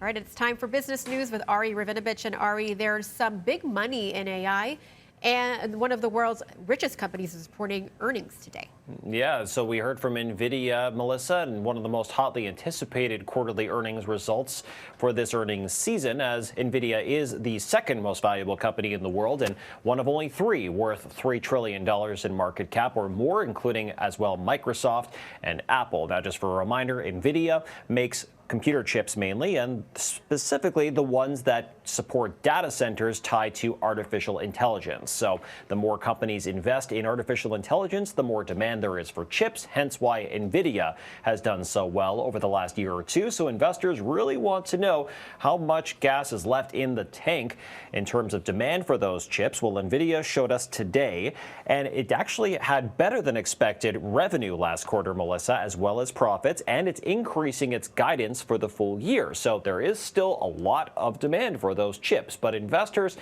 All right, it's time for business news with Ari Rabinovitch. And Ari, there's some big money in AI, and one of the world's richest companies is reporting earnings today. Yeah, so we heard from NVIDIA, Melissa, and one of the most hotly anticipated quarterly earnings results for this earnings season, as NVIDIA is the second most valuable company in the world and one of only three worth $3 trillion in market cap or more, including as well Microsoft and Apple. Now, just for a reminder, NVIDIA makes computer chips mainly, and specifically the ones that support data centers tied to artificial intelligence. So the more companies invest in artificial intelligence, the more demand there is for chips, hence why NVIDIA has done so well over the last year or two. So investors really want to know how much gas is left in the tank in terms of demand for those chips. Well, NVIDIA showed us today, and it actually had better than expected revenue last quarter, Melissa, as well as profits, and it's increasing its guidance for the full year. So there is still a lot of demand for those chips, but investors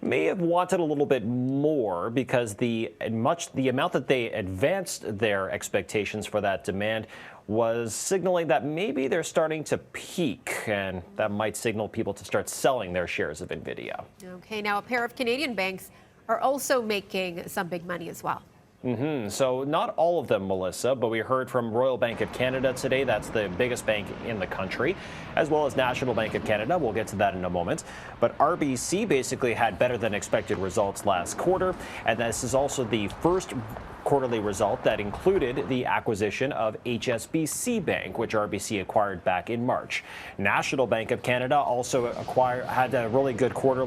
may have wanted a little bit more because the amount that they advanced their expectations for that demand was signaling that maybe they're starting to peak, and that might signal people to start selling their shares of NVIDIA. Okay, now a pair of Canadian banks are also making some big money as well. So not all of them, Melissa, but we heard from Royal Bank of Canada today. That's the biggest bank in the country, as well as National Bank of Canada. We'll get to that in a moment. But RBC basically had better than expected results last quarter, and this is also the first quarterly result that included the acquisition of HSBC Bank, which RBC acquired back in March. National Bank of Canada also had a really good quarter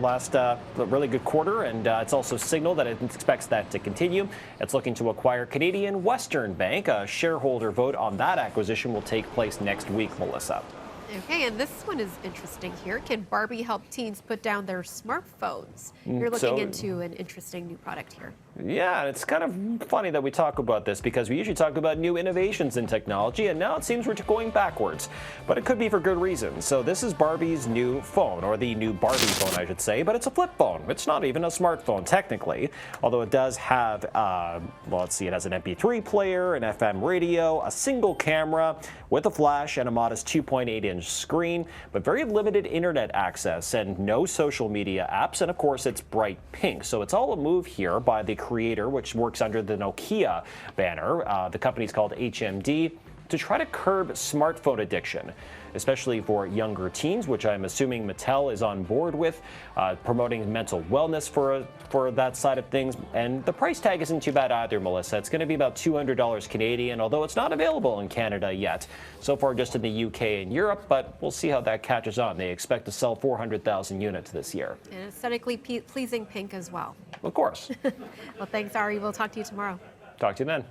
and it's also signaled that it expects that to continue. It's looking to acquire Canadian Western Bank. A shareholder vote on that acquisition will take place next week, Melissa. Okay, and this one is interesting here. Can Barbie help teens put down their smartphones? You're looking into an interesting new product here. Yeah, it's kind of funny that we talk about this because we usually talk about new innovations in technology, and now it seems we're going backwards. But it could be for good reason. So this is Barbie's new phone, or the new Barbie phone, I should say, but it's a flip phone. It's not even a smartphone, technically, although it does have, well, let's see, it has an MP3 player, an FM radio, a single camera with a flash, and a modest 2.8-inch screen, but very limited internet access and no social media apps, and of course it's bright pink. So it's all a move here by the creator, which works under the Nokia banner. The company's called HMD, to try to curb smartphone addiction, especially for younger teens, which I'm assuming Mattel is on board with, promoting mental wellness for that side of things. And the price tag isn't too bad either, Melissa. It's going to be about $200 Canadian, although it's not available in Canada yet. So far just in the UK and Europe, but we'll see how that catches on. They expect to sell 400,000 units this year. And aesthetically pleasing pink as well. Of course. Well, thanks, Ari. We'll talk to you tomorrow. Talk to you then.